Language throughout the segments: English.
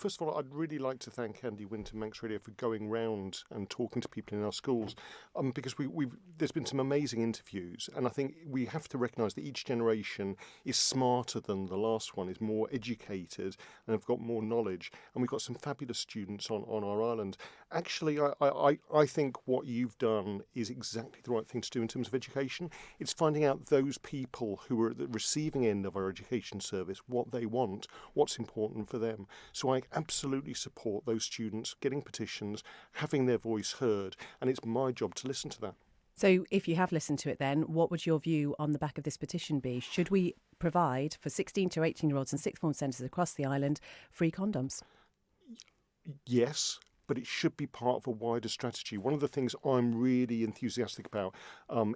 first of all, I'd really like to thank Andy Winter, Manx Radio, for going round and talking to people in our schools, because there's been some amazing interviews, and I think we have to recognise that each generation is smarter than the last one, is more educated, and have got more knowledge, and we've got some fabulous students on our island. Actually, I think what you've done is exactly the right thing to do in terms of education. It's finding out those people who are at the receiving end of our education service, what they want, what's important for them. So I absolutely support those students getting petitions, having their voice heard, and it's my job to listen to that. So if you have listened to it then, what would your view on the back of this petition be? Should we provide for 16 to 18-year-olds in sixth form centres across the island free condoms? Yes, but it should be part of a wider strategy. One of the things I'm really enthusiastic about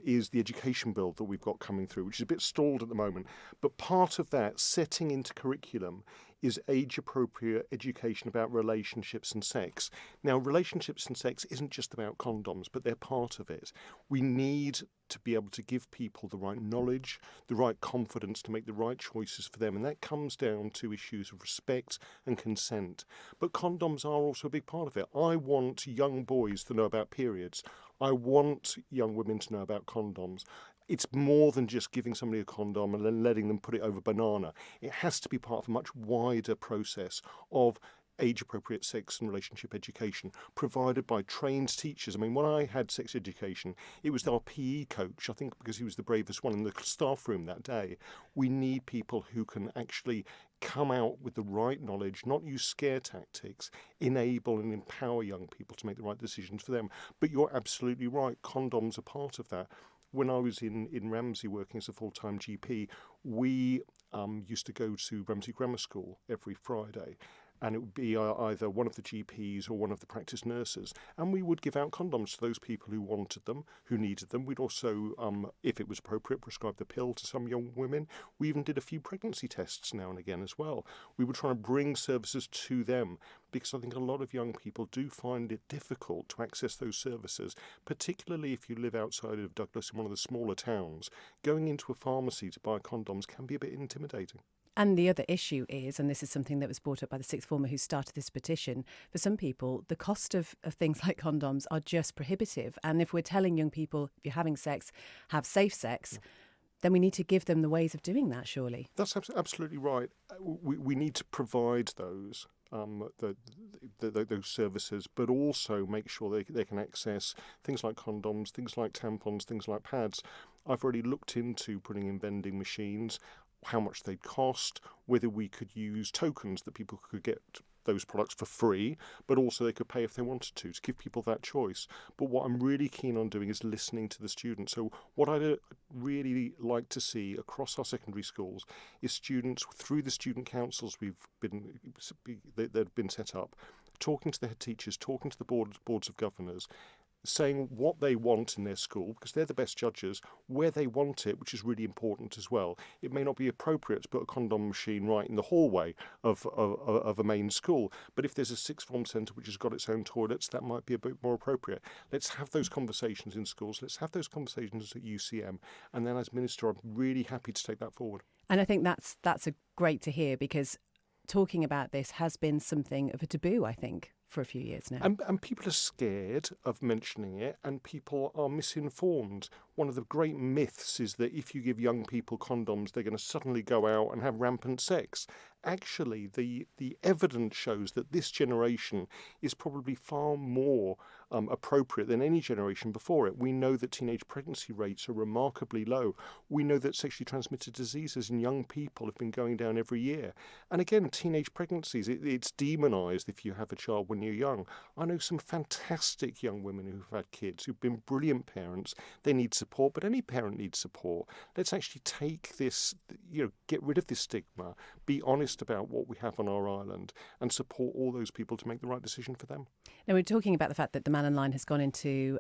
is the education bill that we've got coming through, which is a bit stalled at the moment. But part of that, setting into curriculum, is age-appropriate education about relationships and sex. Now, relationships and sex isn't just about condoms, but they're part of it. We need to be able to give people the right knowledge, the right confidence to make the right choices for them, and that comes down to issues of respect and consent. But condoms are also a big part of it. I want young boys to know about periods. I want young women to know about condoms. It's more than just giving somebody a condom and then letting them put it over banana. It has to be part of a much wider process of age-appropriate sex and relationship education provided by trained teachers. I mean, when I had sex education, it was our PE coach, I think because he was the bravest one in the staff room that day. We need people who can actually come out with the right knowledge, not use scare tactics, enable and empower young people to make the right decisions for them. But you're absolutely right, condoms are part of that. When I was in Ramsey working as a full-time GP, we used to go to Ramsey Grammar School every Friday, and it would be either one of the GPs or one of the practice nurses, and we would give out condoms to those people who wanted them, who needed them. We'd also, if it was appropriate, prescribe the pill to some young women. We even did a few pregnancy tests now and again as well. We were trying to bring services to them, because I think a lot of young people do find it difficult to access those services, particularly if you live outside of Douglas in one of the smaller towns. Going into a pharmacy to buy condoms can be a bit intimidating. And the other issue is, and this is something that was brought up by the sixth former who started this petition, for some people, the cost of things like condoms are just prohibitive. And if we're telling young people, if you're having sex, have safe sex, then we need to give them the ways of doing that, surely. That's absolutely right. We need to provide those those services, but also make sure they can access things like condoms, things like tampons, things like pads. I've already looked into putting in vending machines, how much they'd cost, whether we could use tokens that people could get those products for free, but also they could pay if they wanted to give people that choice. But what I'm really keen on doing is listening to the students. So what I'd really like to see across our secondary schools is students, through the student councils that have been set up, talking to the head teachers, talking to the boards of governors, saying what they want in their school, because they're the best judges, where they want it, which is really important as well. It may not be appropriate to put a condom machine right in the hallway of a main school, but if there's a sixth form centre which has got its own toilets, that might be a bit more appropriate. Let's have those conversations in schools. Let's have those conversations at UCM. And then as Minister, I'm really happy to take that forward. And I think that's a great to hear, because talking about this has been something of a taboo, I think, for a few years now. And people are scared of mentioning it, and people are misinformed. One of the great myths is that if you give young people condoms, they're going to suddenly go out and have rampant sex. Actually, the evidence shows that this generation is probably far more appropriate than any generation before it. We know that teenage pregnancy rates are remarkably low. We know that sexually transmitted diseases in young people have been going down every year. And again, teenage pregnancies, it's demonised if you have a child when you're young. I know some fantastic young women who've had kids, who've been brilliant parents. They need support, but any parent needs support. Let's actually take this, get rid of this stigma, be honest about what we have on our island, and support all those people to make the right decision for them. Now, we're talking about the fact that the Man and Line has gone into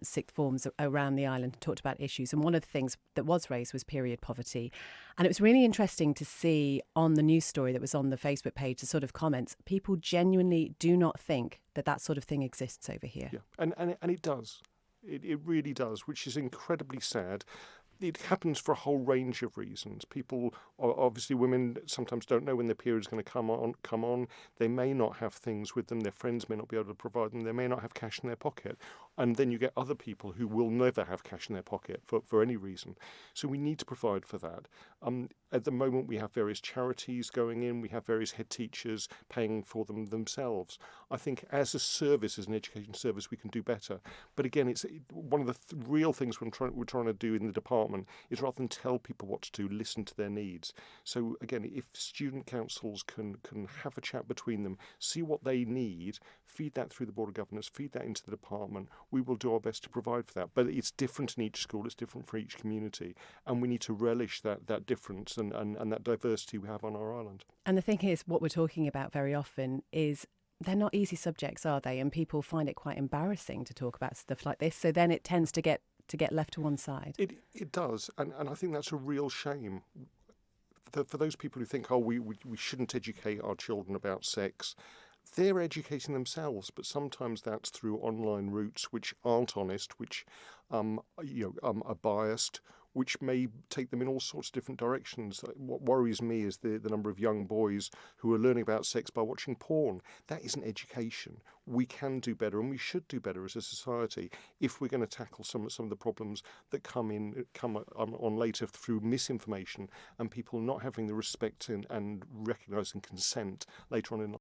sixth forms around the island and talked about issues, and one of the things that was raised was period poverty. And it was really interesting to see on the news story that was on the Facebook page, the sort of comments, people genuinely do not think that sort of thing exists over here. Yeah, and it does. It really does, which is incredibly sad. it happens for a whole range of reasons. People, obviously, women sometimes don't know when their period is going to come on. They may not have things with them. Their friends may not be able to provide them. They may not have cash in their pocket. And then you get other people who will never have cash in their pocket for any reason. So we need to provide for that. At the moment, we have various charities going in. We have various head teachers paying for them themselves. I think as a service, as an education service, we can do better. But again, it's one of the real things we're trying to do in the department is, rather than tell people what to do, listen to their needs. So again, if student councils can have a chat between them, see what they need, feed that through the Board of Governors, feed that into the department, we will do our best to provide for that. But it's different in each school, it's different for each community, and we need to relish that difference and that diversity we have on our island. And the thing is, what we're talking about very often is they're not easy subjects, are they? And people find it quite embarrassing to talk about stuff like this. So then it tends to get left to one side. It does, and I think that's a real shame. For those people who think, we shouldn't educate our children about sex, they're educating themselves, but sometimes that's through online routes which aren't honest, which are biased, which may take them in all sorts of different directions. What worries me is the number of young boys who are learning about sex by watching porn. That isn't education. We can do better, and we should do better as a society if we're going to tackle some of the problems that come on later through misinformation and people not having the respect and recognising consent later on in life.